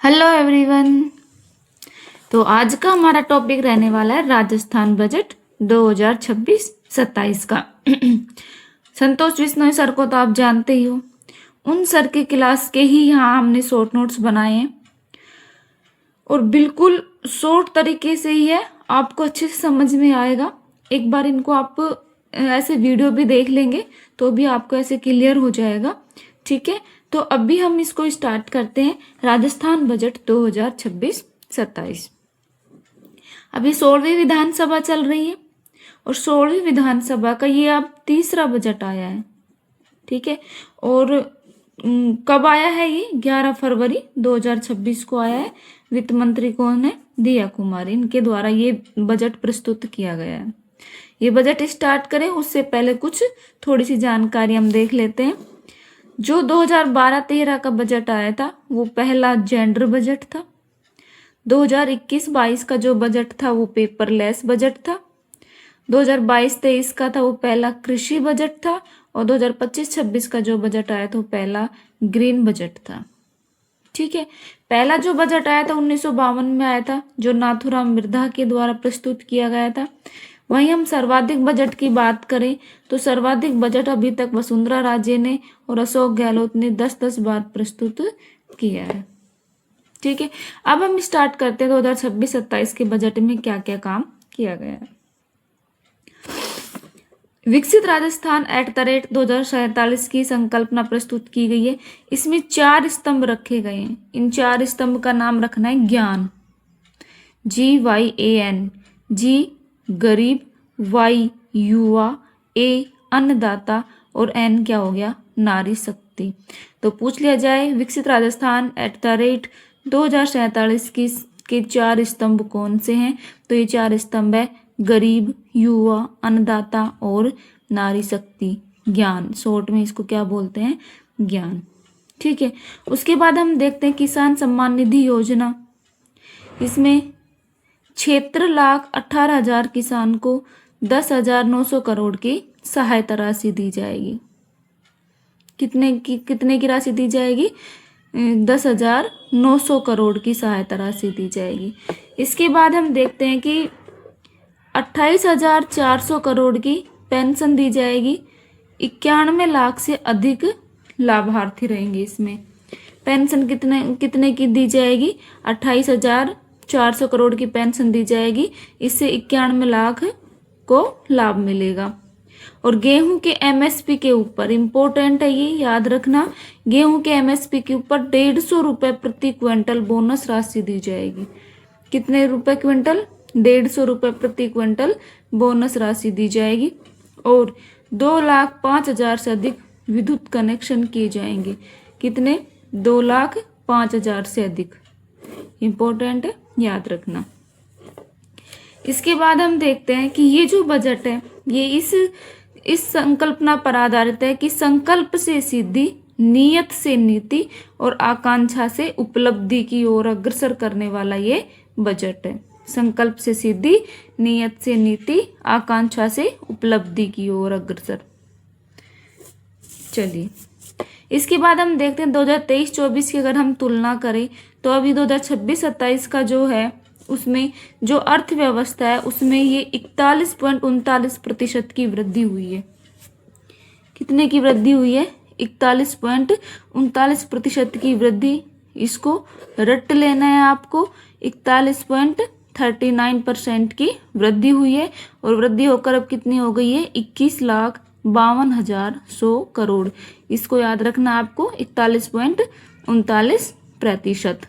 Hello everyone. तो आज का हमारा टॉपिक रहने वाला है राजस्थान बजट 2026-27 का। संतोष बिश्नोई सर को तो आप जानते ही हो, उन सर के क्लास के ही यहाँ हमने शॉर्ट नोट्स बनाए हैं और बिल्कुल शॉर्ट तरीके से ही है, आपको अच्छे से समझ में आएगा। एक बार इनको आप ऐसे वीडियो भी देख लेंगे तो भी आपको ऐसे क्लियर हो जाएगा। ठीक है, तो अभी हम इसको स्टार्ट करते हैं। राजस्थान बजट 2026-27 अभी 16वीं विधानसभा चल रही है और 16वीं विधानसभा का ये अब तीसरा बजट आया है। ठीक है, और कब आया है? ये 11 फरवरी 2026 को आया है। वित्त मंत्री कौन है? दिया कुमारी, इनके द्वारा ये बजट प्रस्तुत किया गया है। ये बजट स्टार्ट करें उससे पहले कुछ थोड़ी सी जानकारी हम देख लेते हैं। जो 2012-13 का बजट आया था वो पहला जेंडर बजट था। 2021-22 का जो बजट था वो पेपरलेस बजट था। 2022-23 का था वो पहला कृषि बजट था और 2025-26 का जो बजट आया था वो पहला ग्रीन बजट था। ठीक है, पहला जो बजट आया था 1952 में आया था, जो नाथूराम मिर्धा के द्वारा प्रस्तुत किया गया था। वहीं हम सर्वाधिक बजट की बात करें तो सर्वाधिक बजट अभी तक वसुंधरा राजे ने और अशोक गहलोत ने 10-10 बार प्रस्तुत किया है। ठीक है, अब हम स्टार्ट करते हैं 2026-27 के बजट में क्या क्या काम किया गया है। विकसित राजस्थान @2047 की संकल्पना प्रस्तुत की गई है। इसमें 4 स्तंभ रखे गए हैं। इन 4 स्तंभ का नाम रखना है ज्ञान, GYAN, जी गरीब, Y युवा, A अन्नदाता और N क्या हो गया? नारी शक्ति। तो पूछ लिया जाए विकसित राजस्थान @2047 के 4 स्तंभ कौन से हैं? तो ये 4 स्तंभ है गरीब, युवा, अन्नदाता और नारी शक्ति, ज्ञान। शॉर्ट में इसको क्या बोलते हैं? ज्ञान। ठीक है, उसके बाद हम देखते हैं किसान सम्मान निधि योजना। इसमें 76,18,000 किसान को 10,900 करोड़ की सहायता राशि दी जाएगी। कितने की राशि दी जाएगी? 10,900 करोड़ की सहायता राशि दी जाएगी। इसके बाद हम देखते हैं कि 28,400 करोड़ की पेंशन दी जाएगी। 91 लाख से अधिक लाभार्थी रहेंगे। इसमें पेंशन कितने की दी जाएगी? 28,400 करोड़ की पेंशन दी जाएगी। इससे 91 लाख को लाभ मिलेगा। और गेहूं के MSP के ऊपर, इंपॉर्टेंट है ये याद रखना, गेहूं के MSP के ऊपर 150 रुपये प्रति क्विंटल बोनस राशि दी जाएगी। कितने रुपए क्विंटल? 150 रुपये प्रति क्विंटल बोनस राशि दी जाएगी। और 2,05,000 से अधिक विद्युत कनेक्शन किए जाएंगे। कितने? 2,05,000 से अधिक। इंपॉर्टेंट है, याद रखना। इसके बाद हम देखते हैं कि ये जो बजट है ये इस संकल्पना पर आधारित है कि संकल्प से सिद्धि, नियत से नीति और आकांक्षा से उपलब्धि की ओर अग्रसर करने वाला ये बजट है। संकल्प से सिद्धि, नियत से नीति, आकांक्षा से उपलब्धि की ओर अग्रसर। चलिए, इसके बाद हम देखते हैं 2023-24 की अगर हम तुलना करें तो अभी 2026-27 का जो है उसमें जो अर्थव्यवस्था है उसमें ये 41.39% की वृद्धि हुई है। कितने की वृद्धि हुई है? 41.39% की वृद्धि। इसको रट लेना है आपको। 41.39% की वृद्धि हुई है और वृद्धि होकर अब कितनी हो गई है? 21,52,100 करोड़। इसको याद रखना आपको, 41.39%।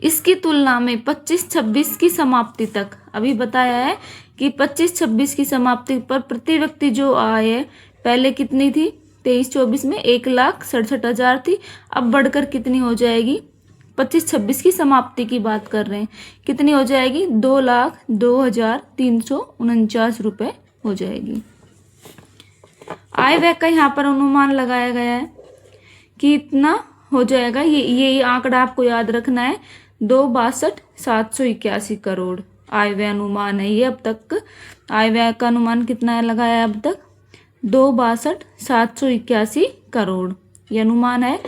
इसकी तुलना में 25-26 की समाप्ति तक अभी बताया है कि 25-26 की समाप्ति पर प्रति व्यक्ति जो आय है पहले कितनी थी? 23-24 में 1,67,000 थी। अब बढ़कर कितनी हो जाएगी? 25-26 की समाप्ति की बात कर रहे हैं, कितनी हो जाएगी? 2,02,349 रुपये हो जाएगी। आय व्यय का यहाँ पर अनुमान लगाया गया है कि इतना हो जाएगा। ये आंकड़ा आपको याद रखना है, 2,62,781 करोड़ आय व्यय अनुमान है ये। अब तक आय व्यय का अनुमान कितना है लगाया है अब तक? 2,62,781 करोड़ ये अनुमान है।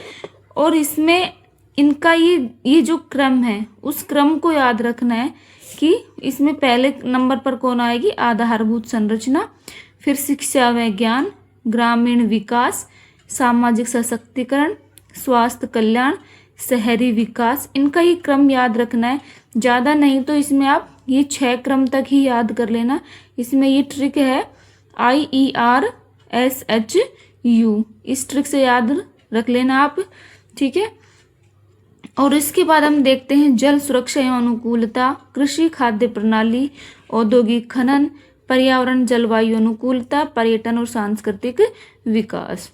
और इसमें इनका ये जो क्रम है उस क्रम को याद रखना है कि इसमें पहले नंबर पर कौन आएगी, आधारभूत संरचना, फिर शिक्षा व ज्ञान, ग्रामीण विकास, सामाजिक सशक्तिकरण, स्वास्थ्य कल्याण, शहरी विकास। इनका ये क्रम याद रखना है, ज़्यादा नहीं तो इसमें आप ये 6 क्रम तक ही याद कर लेना। इसमें ये ट्रिक है IERSHU, इस ट्रिक से याद रख लेना आप, ठीक है। और इसके बाद हम देखते हैं जल सुरक्षा एवं अनुकूलता, कृषि खाद्य प्रणाली, औद्योगिक खनन, पर्यावरण जलवायु अनुकूलता, पर्यटन और सांस्कृतिक विकास।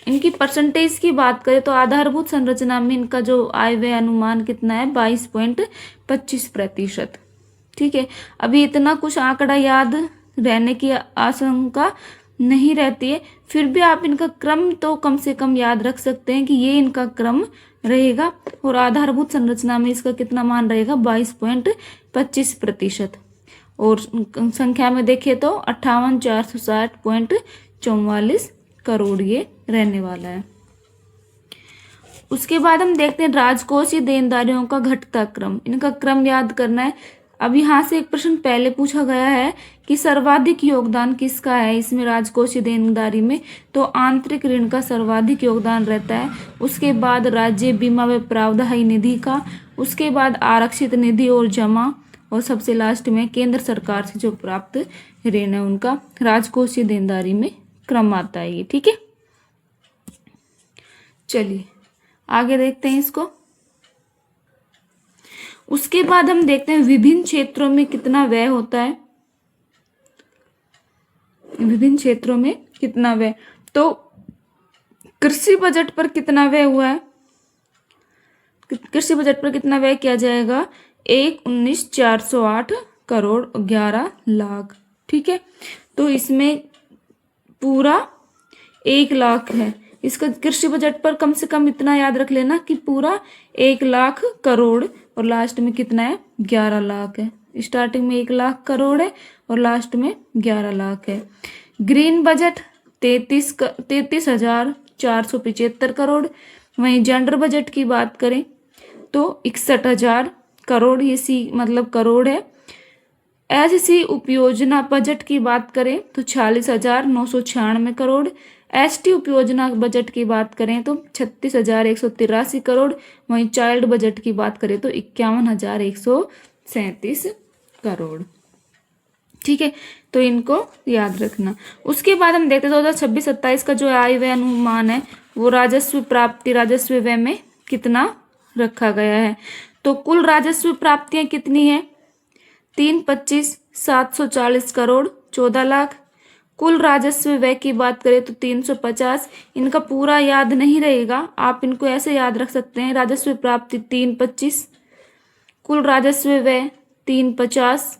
इनकी परसेंटेज की बात करें तो आधारभूत संरचना में इनका जो आय व्यय अनुमान कितना है, 22.25%, ठीक है। अभी इतना कुछ आंकड़ा याद रहने की आशंका नहीं रहती है, फिर भी आप इनका क्रम तो कम से कम याद रख सकते हैं कि ये इनका क्रम रहेगा। और आधारभूत संरचना में इसका कितना मान रहेगा, 22.25%। और संख्या में देखें तो 58,460.44 करोड़ ये रहने वाला है। उसके बाद हम देखते हैं राजकोषीय देनदारियों का घटता क्रम, इनका क्रम याद करना है। अब यहाँ से एक प्रश्न पहले पूछा गया है कि सर्वाधिक योगदान किसका है इसमें राजकोषीय देनदारी में, तो आंतरिक ऋण का सर्वाधिक योगदान रहता है। उसके बाद राज्य बीमा व प्रावधायी निधि का, उसके बाद आरक्षित निधि और जमा, और सबसे लास्ट में केंद्र सरकार से जो प्राप्त ऋण है उनका राजकोषीय देनदारी में क्रम आता है ये, ठीक है। चलिए आगे देखते हैं इसको। उसके बाद हम देखते हैं विभिन्न क्षेत्रों में कितना व्यय होता है, विभिन्न क्षेत्रों में कितना व्यय। तो कृषि बजट पर कितना व्यय हुआ है, कृषि बजट पर कितना व्यय किया जाएगा, 1,19,408 करोड़ 11 लाख, ठीक है। तो इसमें पूरा 1 लाख है, इसका कृषि बजट पर कम से कम इतना याद रख लेना कि पूरा 1 लाख करोड़ और लास्ट में कितना है, 11 लाख है। स्टार्टिंग में 1 लाख करोड़ है और लास्ट में 11 लाख है। Green budget 33,475 crore. वहीं जेंडर बजट की बात करें तो 61,000 करोड़, ये सी मतलब करोड़ है। एससी उपयोजना बजट की बात करें तो 46,996 करोड़। एसटी उपयोजना बजट की बात करें तो 36,183 करोड़। वहीं चाइल्ड बजट की बात करें तो 51,137 करोड़, ठीक है। तो इनको याद रखना। उसके बाद हम देखते हैं 2026-27 का जो आय व्यय अनुमान है वो राजस्व प्राप्ति राजस्व व्यय में कितना रखा गया है। तो कुल राजस्व प्राप्तियां कितनी है, 325,740 करोड़ 14 लाख। कुल राजस्व व्यय की बात करें तो 350। इनका पूरा याद नहीं रहेगा, आप इनको ऐसे याद रख सकते हैं, राजस्व प्राप्ति 325, कुल राजस्व व्यय 350।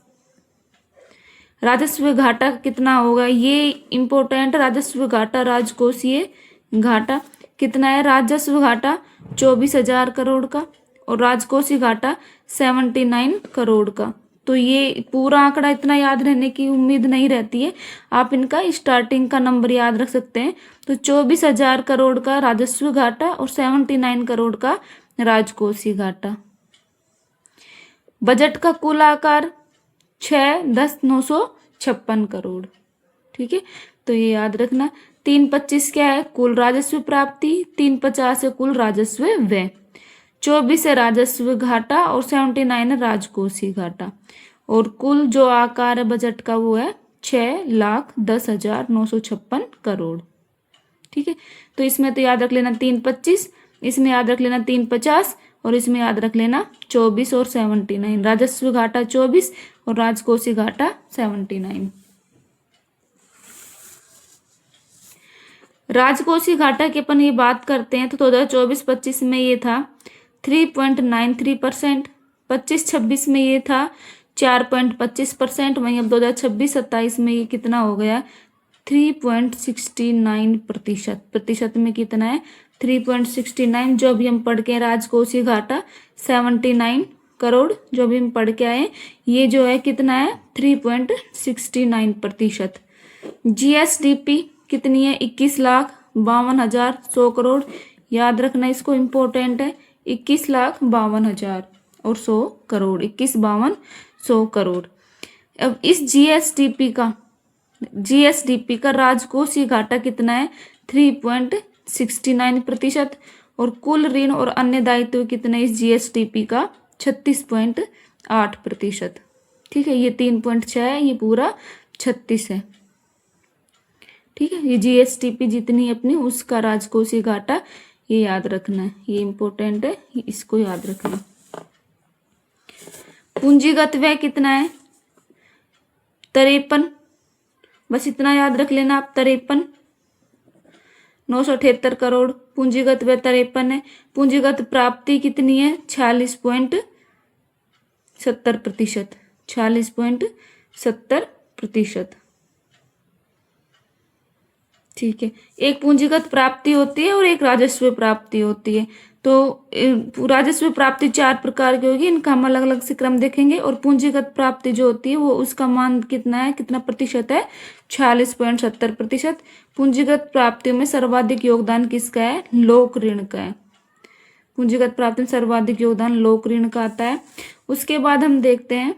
राजस्व घाटा कितना होगा, ये इंपॉर्टेंट, राजस्व घाटा राजकोषीय घाटा कितना है, राजस्व घाटा 24,000 करोड़ का और राजकोषीय घाटा 79 करोड़ का। तो ये पूरा आंकड़ा इतना याद रहने की उम्मीद नहीं रहती है, आप इनका स्टार्टिंग का नंबर याद रख सकते हैं। तो 24,000 करोड़ का राजस्व घाटा और 79 करोड़ का राजकोषीय घाटा। बजट का कुल आकार 6,10,956 करोड़, ठीक है। तो ये याद रखना। 325 क्या है, कुल राजस्व प्राप्ति, 350 है कुल राजस्व व्यय, 24 है राजस्व घाटा और 79 है राजकोषीय घाटा। और कुल जो आकार है बजट का वो है 6,10,956 करोड़, ठीक है। तो इसमें तो याद रख लेना 325, इसमें याद रख लेना 350 और इसमें याद रख लेना 24 और 79। राजस्व घाटा 24 और राजकोषीय घाटा 79। राजकोषीय घाटा की अपन ये बात करते हैं तो 2024-25 में ये था 3.93%, 25-26 में ये था 4.25%। वहीं अब 2026-27 में ये कितना हो गया, 3.69%। प्रतिशत में कितना है, 3.69। जो अभी हम पढ़ के राजकोषीय घाटा 79 करोड़, जो अभी हम पढ़ के आए, ये जो है कितना है, 3.69%। जीएसडीपी कितनी है, 21,52,100 करोड़। याद रखना, इसको इम्पोर्टेंट है, 21,52,000 और 100 करोड़, 21,52,100 करोड़। अब इस जीएसडीपी का राजकोषीय घाटा कितना है? 3.69%। और कुल ऋण और अन्य दायित्व कितने इस जीएसडीपी का? 36.8%। ठीक है, ये 3.6 है, ये पूरा 36 है। ठीक है, ये जीएसडीपी जितनी अपनी उसका राजकोषीय घाटा, ये याद रखना है, ये इंपॉर्टेंट है, इसको याद रखना। पूंजीगत व्यय कितना है? 53, बस इतना याद रख लेना आप, 53, 978 करोड़ पूंजीगत व्यय 53 है। पूंजीगत प्राप्ति कितनी है? 46.70%, 46.70%। ठीक है, एक पूंजीगत प्राप्ति होती है और एक राजस्व प्राप्ति होती है। तो राजस्व प्राप्ति 4 प्रकार की होगी, इनका हम अलग अलग से क्रम देखेंगे। और पूंजीगत प्राप्ति जो होती है वो उसका मान कितना है, कितना प्रतिशत है? 46.70%। पूंजीगत प्राप्तियों में सर्वाधिक योगदान किसका है? लोक ऋण का है। पूंजीगत प्राप्ति में सर्वाधिक योगदान लोक ऋण का आता है। उसके बाद हम देखते हैं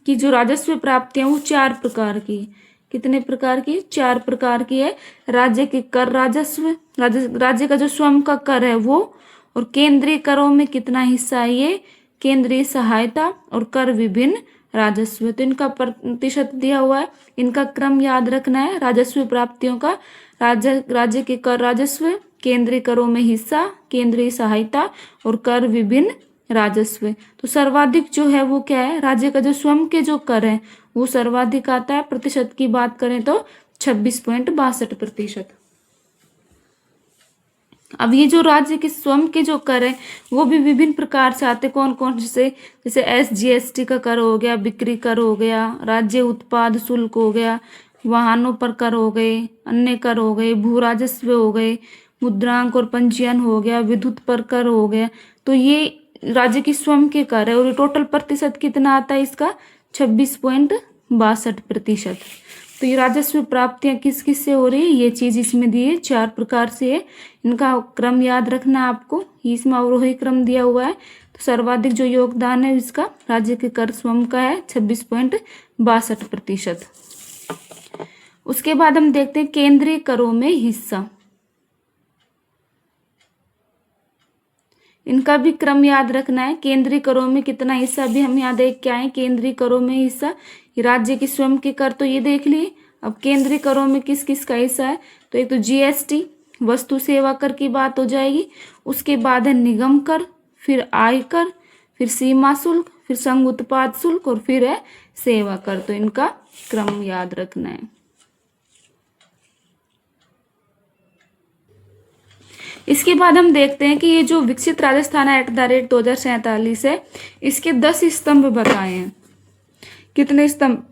कि जो राजस्व प्राप्तियां वो 4 प्रकार की, कितने प्रकार की? 4 प्रकार की है। राज्य के कर राजस्व, राज्य का जो स्वयं का कर है वो, और केंद्रीय करों में कितना हिस्सा है ये? केंद्रीय सहायता और कर विभिन्न राजस्व। तो इनका प्रतिशत दिया हुआ है, इनका क्रम याद रखना है राजस्व प्राप्तियों का। राज्य के कर राजस्व, केंद्रीय करों में हिस्सा, केंद्रीय सहायता और कर विभिन्न राजस्व। तो सर्वाधिक जो है वो क्या है? राज्य का जो स्वयं के जो कर है वो सर्वाधिक आता है। प्रतिशत की बात करें तो 26.62%। अब ये जो राज्य के स्वयं के जो कर है वो भी विभिन्न प्रकार से आते, कौन कौन से? जैसे एसजीएसटी का कर हो गया, बिक्री कर हो गया, राज्य उत्पाद शुल्क हो गया, वाहनों पर कर हो गए, अन्य कर हो गए, भू राजस्व हो गए, मुद्रांक और पंजीयन हो गया, विद्युत पर कर हो गया। तो ये राज्य की स्वयं के कर है और टोटल प्रतिशत कितना आता है इसका? 26.62%। तो ये राजस्व प्राप्तियां किस किस से हो रही है? ये चीज इसमें दी है, 4 प्रकार से है। इनका क्रम याद रखना आपको, इसमें अवरोही क्रम दिया हुआ है। तो सर्वाधिक जो योगदान है इसका राज्य के कर स्वयं का है 26.62%। उसके बाद हम देखते हैं केंद्रीय करों में हिस्सा, इनका भी क्रम याद रखना है। केंद्रीय करों में कितना हिस्सा भी हम यहाँ देख के आए। केंद्रीय करों में हिस्सा, राज्य के स्वयं के कर तो ये देख लिए। अब केंद्रीय करों में किस किस का हिस्सा है? तो एक तो जीएसटी वस्तु सेवा कर की बात हो जाएगी, उसके बाद है निगम कर, फिर आयकर, फिर सीमा शुल्क, फिर संघ उत्पाद शुल्क और फिर है सेवा कर। तो इनका क्रम याद रखना है। इसके बाद हम देखते हैं कि ये जो विकसित राजस्थान एक्ट @ 2047 है, इसके 10 स्तंभ बताए हैं। कितने स्तंभ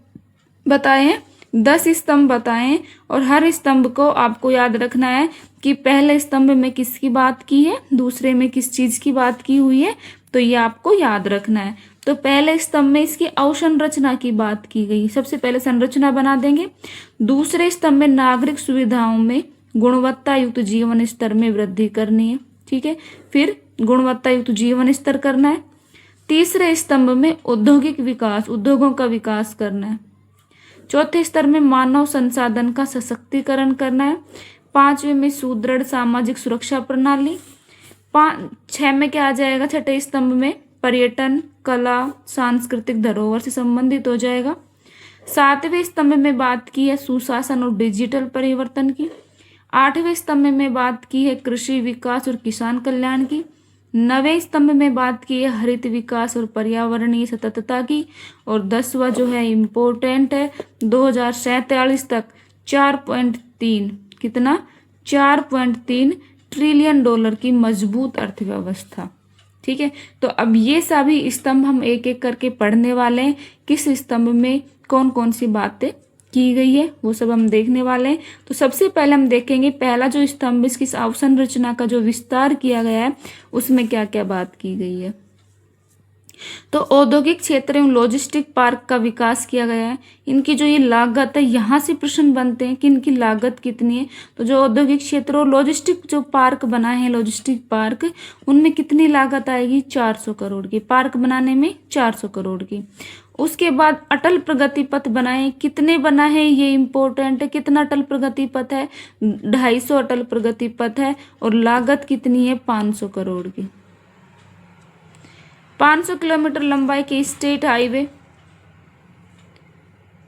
बताए हैं? 10 स्तंभ बताए हैं। और हर स्तंभ को आपको याद रखना है कि पहले स्तंभ में किसकी बात की है, दूसरे में किस चीज की बात की हुई है, तो ये आपको याद रखना है। तो पहले स्तंभ में इसकी अवसंरचना की बात की गई, सबसे पहले संरचना बना देंगे। दूसरे स्तंभ में नागरिक सुविधाओं में गुणवत्ता युक्त जीवन स्तर में वृद्धि करनी है। ठीक है, फिर गुणवत्ता युक्त जीवन स्तर करना है। तीसरे स्तंभ में औद्योगिक विकास, उद्योगों का विकास करना है। चौथे स्तर में मानव संसाधन का सशक्तिकरण करना है। 5वें में सुदृढ़ सामाजिक सुरक्षा प्रणाली। 6 में क्या आ जाएगा? छठे स्तंभ में पर्यटन, कला, सांस्कृतिक धरोहर से संबंधित हो जाएगा। 7वें स्तंभ में बात की है सुशासन और डिजिटल परिवर्तन की। 8वें स्तंभ में बात की है कृषि विकास और किसान कल्याण की। 9वें स्तंभ में बात की है हरित विकास और पर्यावरणीय सततता की। और 10वां जो है इम्पोर्टेंट है, 2047 तक 4.3 कितना? 4.3 ट्रिलियन डॉलर की मजबूत अर्थव्यवस्था। ठीक है, तो अब ये सभी स्तंभ हम एक एक करके पढ़ने वाले हैं। किस स्तंभ में कौन कौन सी बातें की गई है वो सब हम देखने वाले हैं। तो सबसे पहले हम देखेंगे पहला जो स्तंभ, इसकी अवसंरचना का जो विस्तार किया गया है उसमें क्या क्या बात की गई है। तो औद्योगिक क्षेत्र एवं लॉजिस्टिक पार्क का विकास किया गया है। इनकी जो ये लागत है, यहाँ से प्रश्न बनते हैं कि इनकी लागत कितनी है। तो जो औद्योगिक क्षेत्र और लॉजिस्टिक जो पार्क बनाए हैं, लॉजिस्टिक पार्क, उनमें कितनी लागत आएगी? 400 करोड़ की। पार्क बनाने में 400 करोड़ की। उसके बाद अटल प्रगति पथ बनाए, कितने बना है ये इंपॉर्टेंट है। कितना अटल प्रगति पथ है? 250 अटल प्रगति पथ है और लागत कितनी है? 500 करोड़ की। 500 किलोमीटर लंबाई के स्टेट हाईवे,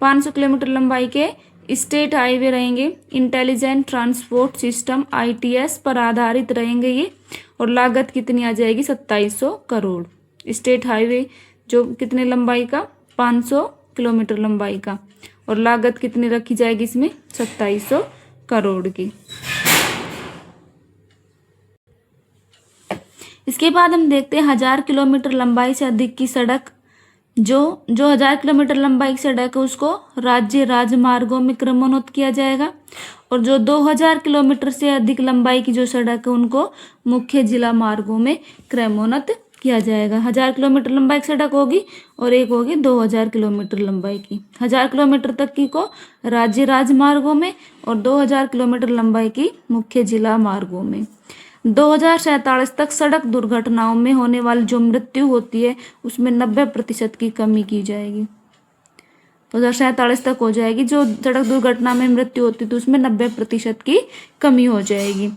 500 किलोमीटर लंबाई के स्टेट हाईवे रहेंगे। इंटेलिजेंट ट्रांसपोर्ट सिस्टम ITS पर आधारित रहेंगे ये। और लागत कितनी आ जाएगी? 2700 करोड़। स्टेट हाईवे जो कितने लंबाई का? 500 किलोमीटर लंबाई का। और लागत कितनी रखी जाएगी इसमें? 2700 करोड़ की। इसके बाद हम देखते हैं 1000 किलोमीटर लंबाई से अधिक की सड़क। जो 1000 किलोमीटर लंबाई की सड़क है उसको राज्य राजमार्गों में क्रमोन्नत किया जाएगा। और जो 2000 किलोमीटर से अधिक लंबाई की जो सड़क है उनको मुख्य जिला मार्गों में क्रमोन्नत किया जाएगा। 1000 किलोमीटर लंबाई की सड़क होगी और एक होगी 2000 किलोमीटर लंबाई की। 1000 किलोमीटर तक की को राज्य राजमार्गों में और 2000 किलोमीटर लंबाई की मुख्य जिला मार्गों में। 2047 तक सड़क दुर्घटनाओं में होने वाली जो मृत्यु होती है उसमें 90% की कमी की जाएगी। 2047 तक हो जाएगी जो सड़क दुर्घटना में मृत्यु होती है तो उसमें 90% की कमी हो जाएगी।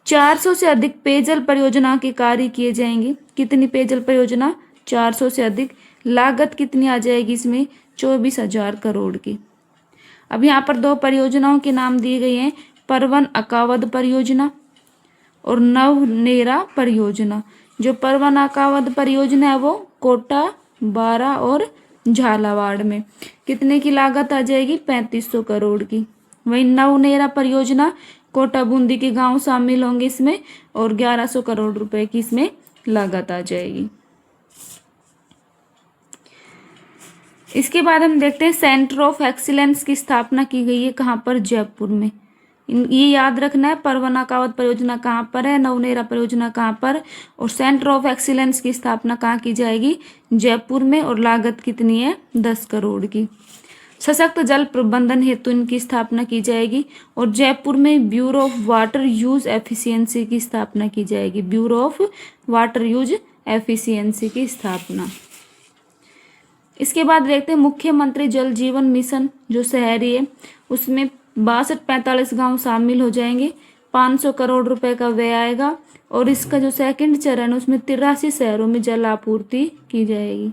400 से अधिक पेयजल परियोजना के कार्य किए जाएंगे। कितनी पेयजल परियोजना? 400 से अधिक। लागत कितनी आ जाएगी इसमें? 24,000 करोड़ की। अब यहाँ पर दो परियोजनाओं के नाम दिए गए हैं, परवन अकावद परियोजना और नवनेरा परियोजना। जो परवन अकावद परियोजना है वो कोटा, बारा और झालावाड़ में। कितने की लागत आ जाएगी? 3500 करोड़ की। वहीं नवनेरा परियोजना कोटा बूंदी के गांव शामिल होंगे इसमें और 1100 करोड़ रुपए की इसमें लागत आ जाएगी। इसके बाद हम देखते हैं सेंटर ऑफ एक्सीलेंस की स्थापना की गई है कहाँ पर? जयपुर में। ये याद रखना है, परवन अकावद परियोजना कहाँ पर है, नवनेरा परियोजना कहाँ पर, और सेंटर ऑफ एक्सीलेंस की स्थापना कहाँ की जाएगी? जयपुर में। और लागत कितनी है? 10 करोड़ की। सशक्त जल प्रबंधन हेतु इनकी स्थापना की जाएगी और जयपुर में bureau of water use efficiency की स्थापना की जाएगी। Bureau of water use efficiency की स्थापना। इसके बाद देखते हैं मुख्यमंत्री जल जीवन मिशन जो शहरी है उसमें 62-45 गांव शामिल हो जाएंगे। 500 करोड़ रुपए का व्यय आएगा और इसका जो सेकंड चरण है उसमें 83 शहरों में जल आपूर्ति की जाएगी।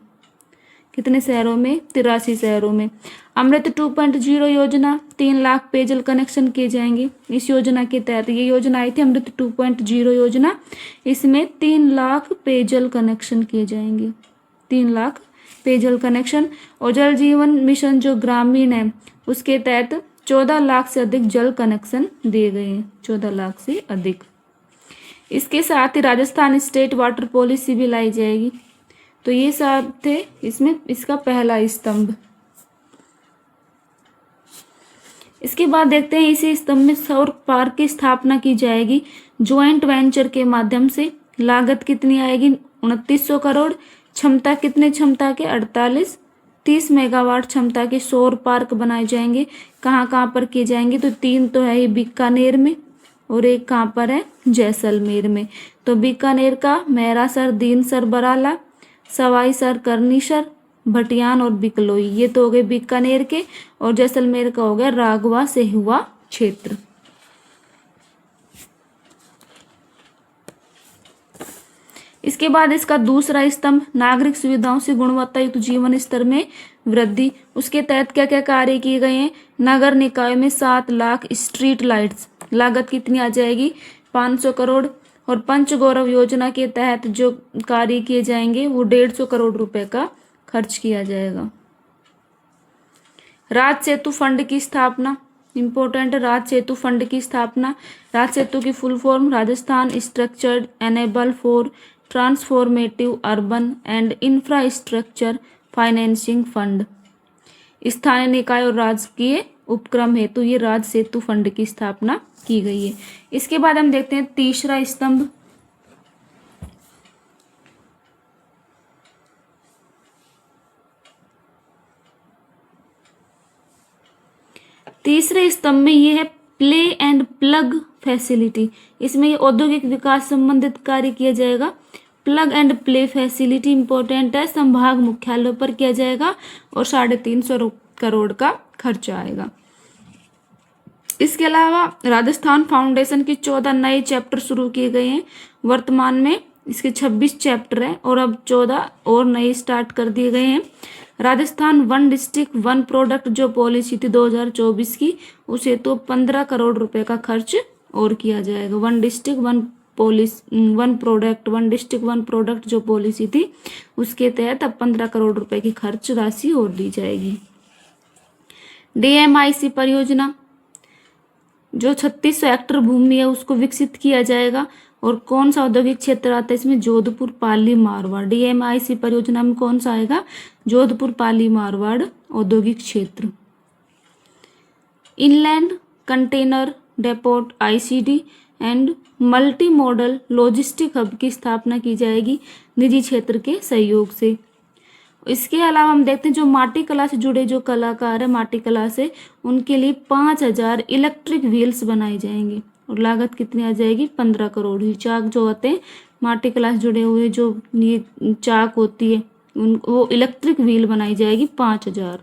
कितने शहरों में? 83 शहरों में। अमृत 2.0 योजना 3 लाख पेयजल कनेक्शन किए जाएंगे। इस योजना के तहत ये योजना आई थी अमृत 2.0 योजना। इसमें 3 लाख पेयजल कनेक्शन किए जाएंगे। 3 लाख पेयजल कनेक्शन। और जल जीवन मिशन जो ग्रामीण है उसके तहत 14 लाख से अधिक जल कनेक्शन दिए गए हैं। 14 लाख से अधिक। इसके साथ ही राजस्थान स्टेट वाटर पॉलिसी भी लाई जाएगी। तो ये सब थे इसमें इसका पहला स्तंभ। इसके बाद देखते हैं इसी स्तंभ में सौर पार्क की स्थापना की जाएगी ज्वाइंट वेंचर के माध्यम से। लागत कितनी आएगी? 2900 करोड़। क्षमता कितने क्षमता के? 30 मेगावाट क्षमता के सौर पार्क बनाए जाएंगे। कहाँ कहाँ पर किए जाएंगे? तो 3 तो है ही बीकानेर में और एक कहाँ पर है? जैसलमेर में। तो बीकानेर का मेहरासर, दीनसर, बराला, सवाईसर, करनीसर, भटियान और बिकलोई, ये तो हो गए बीकानेर के। और जैसलमेर का हो गया रागवा सेहुआ क्षेत्र। इसके बाद इसका दूसरा स्तंभ नागरिक सुविधाओं से गुणवत्तायुक्त जीवन स्तर में वृद्धि। उसके तहत क्या क्या कार्य किए गए हैं? नगर निकाय में 7 लाख स्ट्रीट लाइट्स। लागत कितनी आ जाएगी? 500 करोड़। और पंचगौरव योजना के तहत जो कार्य किए जाएंगे वो 150 करोड़ रुपए का खर्च किया जाएगा। राज सेतु फंड की स्थापना इंपॉर्टेंट। राज सेतु फंड की स्थापना। राज सेतु की full form Rajasthan structured enable for transformative urban and infrastructure financing fund. स्थानीय निकाय और राजकीय उपक्रम हेतु ये राज सेतु फंड की स्थापना की गई है। इसके बाद हम देखते हैं तीसरा स्तंभ। तीसरे स्तंभ में ये है प्ले एंड प्लग फैसिलिटी। इसमें ये औद्योगिक विकास संबंधित कार्य किया जाएगा। Plug and play facility important है, संभाग मुख्यालयों पर किया जाएगा और 350 करोड़ का खर्चा आएगा। इसके अलावा राजस्थान फाउंडेशन की 14 नए चैप्टर शुरू किए गए हैं। वर्तमान में इसके 26 चैप्टर हैं और अब 14 और नए स्टार्ट कर दिए गए हैं। राजस्थान 1 डिस्ट्रिक्ट 1 प्रोडक्ट जो पॉलिसी थी 2024 की, उसे तो 15 करोड़ रुपए का खर्च और किया जाएगा। 1 डिस्ट्रिक्ट 1 प्रोडक्ट 1 डिस्ट्रिक्ट 1 प्रोडक्ट जो पॉलिसी थी उसके तहत अब 15 करोड़ रुपए की खर्च राशि और दी जाएगी। DMIC परियोजना जो 3600 हेक्टेयर भूमि है उसको विकसित किया जाएगा। और कौन सा औद्योगिक क्षेत्र आता है इसमें? जोधपुर, पाली, मारवाड़। DMIC परियोजना में कौन सा आएगा? जोधपुर, पाली, मारवाड़ औद्योगिक क्षेत्र। Inland container deputy ICD and multi modal logistic hub की स्थापना की जाएगी निजी क्षेत्र के सहयोग से। इसके अलावा हम देखते हैं जो माटी कला से जुड़े जो कलाकार है माटी कला से, उनके लिए 5000 इलेक्ट्रिक व्हील्स बनाए जाएंगे और लागत कितनी आ जाएगी? 15 करोड़ ही। चाक जो होते हैं माटी कला से जुड़े हुए जो ये चाक होती है वो इलेक्ट्रिक व्हील बनाई जाएगी 5000।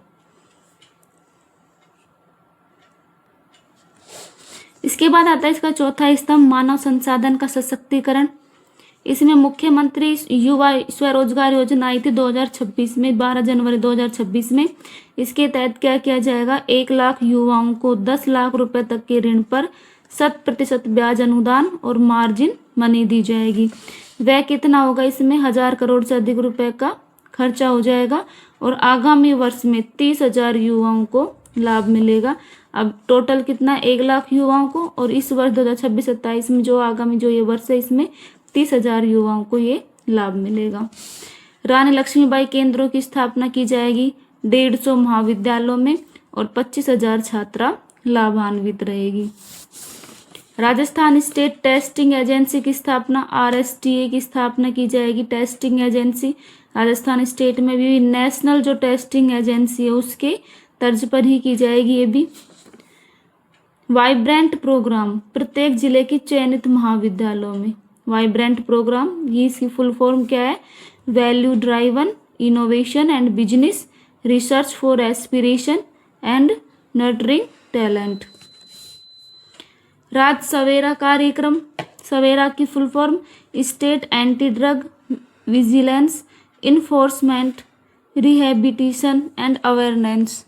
इसके बाद आता है इसका चौथा स्तंभ मानव संसाधन का सशक्तिकरण। इसमें मुख्यमंत्री युवा स्वरोजगार योजना आई थी 2026 में, 12 जनवरी 2026 में। इसके तहत क्या किया जाएगा? 1 लाख युवाओं को 10 लाख रुपए तक के ऋण पर 100% ब्याज अनुदान और मार्जिन मनी दी जाएगी। वह कितना होगा? इसमें 1000 करोड़ से अधिक रुपए का खर्चा हो जाएगा और आगामी वर्ष में 30,000 युवाओं को लाभ मिलेगा। अब टोटल कितना? 1 लाख युवाओं को, और इस वर्ष 2026-27 में जो आगामी जो ये वर्ष है इसमें 30,000 युवाओं को ये लाभ मिलेगा। रानी लक्ष्मीबाई केंद्रों की स्थापना की जाएगी 150 महाविद्यालयों में और 25,000 छात्रा लाभान्वित रहेगी। राजस्थान स्टेट टेस्टिंग एजेंसी की स्थापना RSTA की स्थापना की जाएगी। टेस्टिंग एजेंसी राजस्थान स्टेट में भी नेशनल जो टेस्टिंग एजेंसी है उसके तर्ज पर ही की जाएगी। ये भी वाइब्रेंट प्रोग्राम प्रत्येक जिले की चयनित महाविद्यालयों में। वाइब्रेंट प्रोग्राम ये इसकी फुल फॉर्म क्या है? Value driven innovation and business research for aspiration and nurturing talent. Raj Savera कार्यक्रम, सवेरा की full form state anti drug vigilance enforcement rehabilitation and awareness.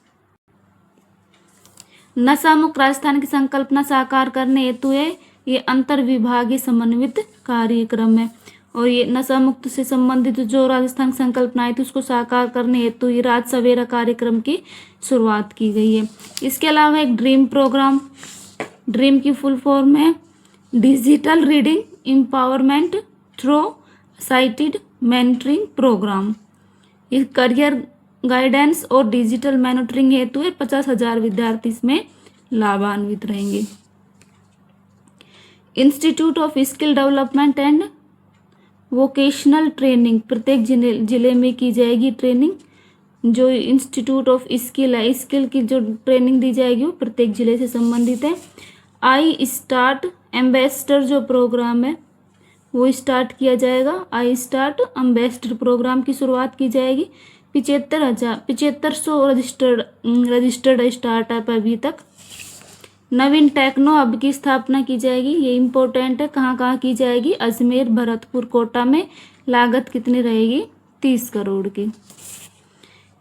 नशा मुक्त राजस्थान की संकल्पना साकार करने हेतु ये अंतर विभागीय समन्वित कार्यक्रम है और ये नशा मुक्त से संबंधित जो राजस्थान की संकल्पना थी उसको साकार करने हेतु ये राज सवेरा कार्यक्रम की शुरुआत की गई है। इसके अलावा एक ड्रीम प्रोग्राम, ड्रीम की फुल फॉर्म है digital reading empowerment through sighted mentoring programme. ये करियर गाइडेंस और डिजिटल मॉनिटरिंग हेतु 50,000 विद्यार्थी इसमें लाभान्वित रहेंगे। Institute of skill development and vocational training प्रत्येक जिले में की जाएगी ट्रेनिंग। जो इंस्टीट्यूट ऑफ स्किल है, स्किल की जो ट्रेनिंग दी जाएगी वो प्रत्येक जिले से संबंधित है। आई स्टार्ट एम्बेसडर जो प्रोग्राम है वो स्टार्ट किया जाएगा। आई स्टार्ट एम्बेसडर प्रोग्राम की शुरुआत की जाएगी। 7500 रजिस्टर्ड स्टार्टअप अभी तक। नवीन टेक्नो हब की स्थापना की जाएगी। ये इम्पोर्टेंट है, कहाँ कहाँ की जाएगी? अजमेर, भरतपुर, कोटा में। लागत कितनी रहेगी? 30 करोड़ की।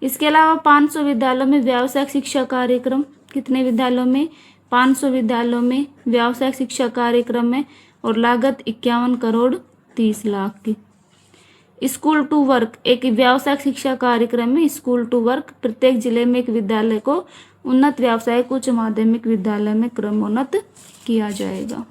इसके अलावा 500 विद्यालयों में व्यावसायिक शिक्षा कार्यक्रम। कितने विद्यालयों में? 500 विद्यालयों में व्यावसायिक शिक्षा कार्यक्रम है और लागत 51 करोड़ 30 लाख की। स्कूल टू वर्क एक व्यावसायिक शिक्षा कार्यक्रम में स्कूल टू वर्क प्रत्येक जिले में एक विद्यालय को उन्नत व्यावसायिक उच्च माध्यमिक विद्यालय में क्रमोन्नत किया जाएगा।